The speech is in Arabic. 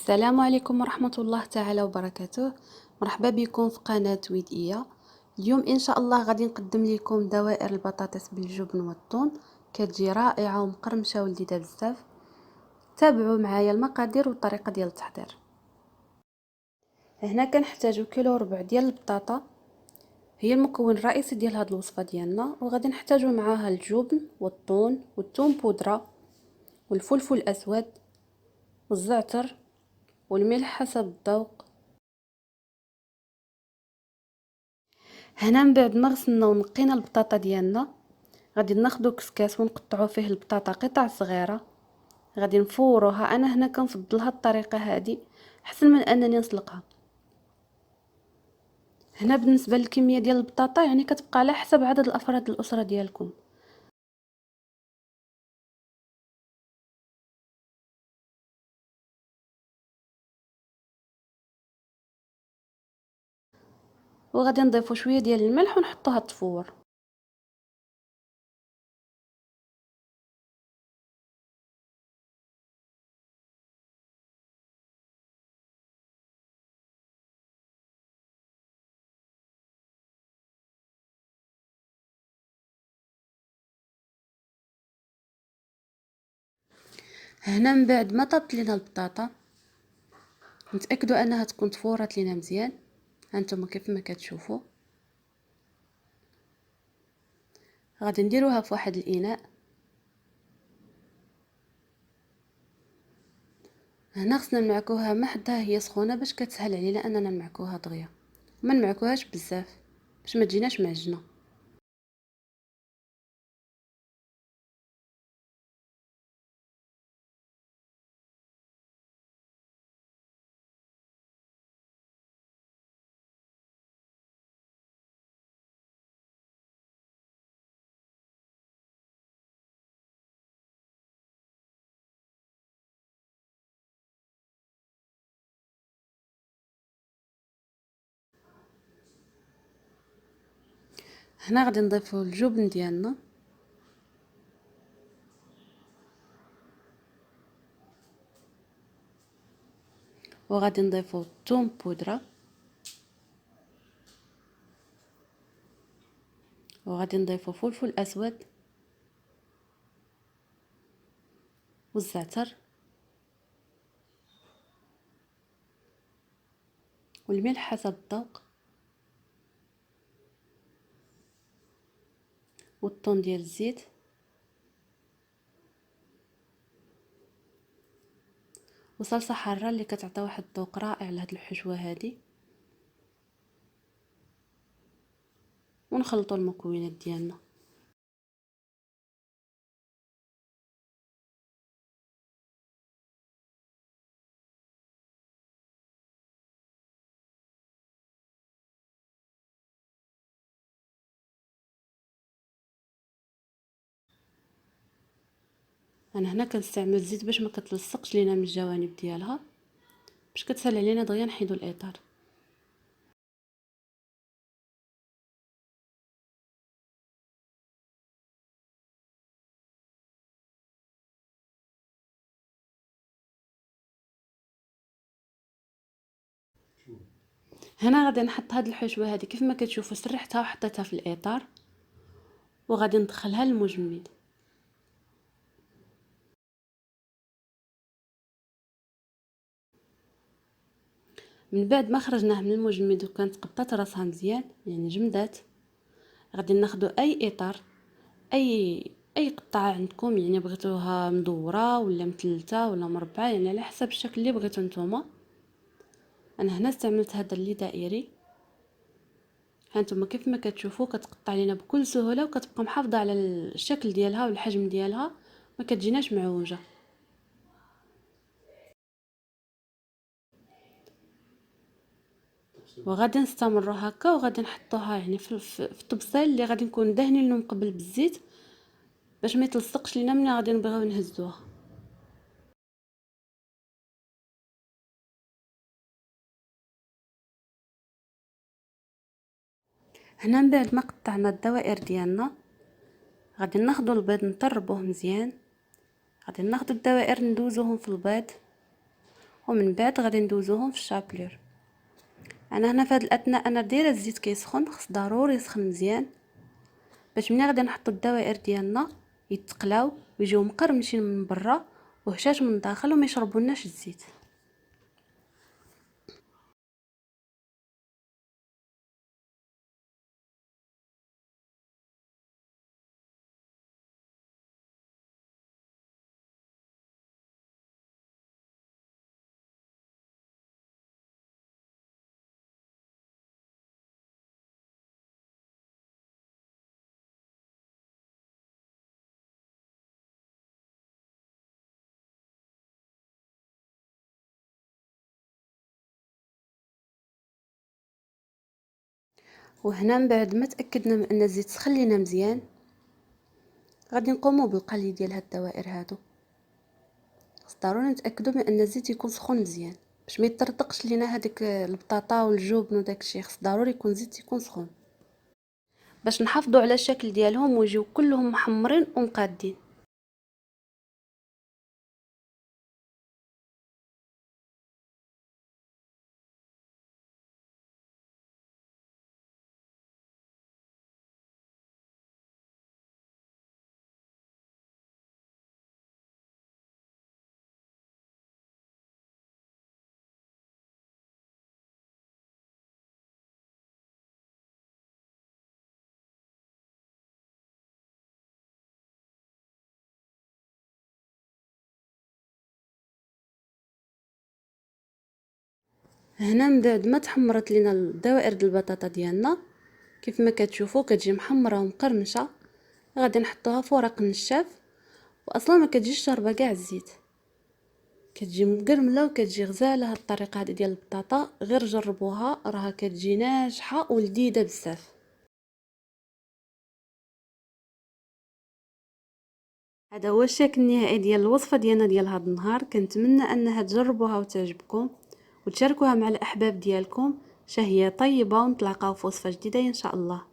السلام عليكم ورحمة الله تعالى وبركاته. مرحبا بكم في قناة ويدئية. اليوم إن شاء الله غادي نقدم لكم دوائر البطاطس بالجبن والثوم، كتجي رائعة ومقرمشة ولذيذة بزاف. تابعوا معايا المقادير والطريقة ديال التحضير. هنا كنحتاجو كيلو وربع ديال البطاطا، هي المكون الرئيسي ديال هاد الوصفة ديالنا، وغادي نحتاجو معاها الجبن والثوم والثوم بودرة والفلفل الأسود والزعتر والملح حسب الذوق. هنا من بعد ما غسلنا ونقينا البطاطا ديالنا، غادي ناخدو كسكاس ونقطعو فيه البطاطا قطع صغيره. غادي نفوروها، انا هنا كنفضلها الطريقه هذه احسن من انني نسلقها. هنا بالنسبه للكميه ديال البطاطا يعني كتبقى على حسب عدد الافراد الاسره ديالكم. وغادي نضيفو شويه ديال الملح ونحطوها تفور. هنا من بعد ما طابت لينا البطاطا، نتاكدوا انها تكون تفورات لينا مزيان. هانتوما كيف ما كتشوفوا، غادي نديروها في واحد الاناء. هنا خصنا نمعكوها ما حدها هي سخونه باش كتسهل علينا اننا نمعكوها دغيا، ما نمعكوهاش بزاف باش ما تجيناش معجنه. هنا غادي نضيفو الجبن ديالنا، وغادي نضيفو الثوم بودره، وغادي نضيفو فلفل اسود والزعتر والملح حسب الذوق والطون ديال الزيت وصلصه حاره اللي كتعطي واحد الذوق رائع لهاد الحشوه هذه. ونخلطوا المكونات ديالنا. انا هنا كنستعمل الزيت باش ما كتلصقش لينا من الجوانب ديالها، باش كتسهل علينا دغيا نحيدو الاطار. هنا غادي نحط هاد الحشوه هذه كيف ما كتشوفوا، سرحتها وحطيتها في الاطار وغادي ندخلها للمجمد. من بعد ما خرجناه من المجمد وكانت قبطات راسها مزيان يعني جمدات، غادي ناخدو اي اطار، اي قطعه عندكم، يعني بغيتوها مدوره ولا مثلثه ولا مربعه، يعني على حسب الشكل اللي بغيتو نتوما. انا هنا استعملت هذا اللي دائري. هانتوما كيف ما كتشوفوا كتقطع لينا بكل سهوله وكتبقى محافظه على الشكل ديالها والحجم ديالها، ما كتجيناش معوجه. وغادي نستمروا هكا، وغادي نحطوها يعني في الطبسيل اللي غادي نكون دهنين من قبل بالزيت باش ما يتلصقش لينا ملي غادي نبغيو نهزوها. هنا من بعد ما قطعنا الدوائر ديالنا، غادي ناخدو البيض نطربوه مزيان. غادي ناخدو الدوائر ندوزوهم في البيض ومن بعد غادي ندوزوهم في الشابلور. انا هنا في هذا الاثناء انا دايره الزيت كيسخن، خص ضروري يسخن مزيان باش ملي غادي نحطوا الدوائر ديالنا يتقلاو ويجيو مقرمشين من برا وهشاش من الداخل وما يشربوناش الزيت. وهنا من بعد ما تاكدنا من ان الزيت سخن لينا مزيان غادي نقوموا بالقلي ديال هاد الدوائر هادو. خص ضروري نتاكدوا من ان الزيت يكون سخون مزيان باش ما يطرطقش لينا هذيك البطاطا والجبن وداك الشيء. خص ضروري يكون الزيت يكون سخون باش نحافظوا على الشكل ديالهم ويجيو كلهم محمرين ومقادين. هنا من بعد ما تحمرت لينا الدوائر ديال البطاطا ديالنا كيف ما كتشوفوا كتجي محمره ومقرمشه، غادي نحطوها في ورق نشاف واصلا ما كتجيش شاربه كاع الزيت، كتجي مقرمله وكتجي غزاله. هاد الطريقه هذه ديال البطاطا غير جربوها راها كتجي ناجحه ولذيذه بزاف. هذا هو الشكل النهائي ديال الوصفه ديالنا ديال هذا النهار. كنتمنى انها تجربوها وتعجبكم وتشاركوها مع الاحباب ديالكم. شهيه طيبه ونتلاقاو في وصفه جديده ان شاء الله.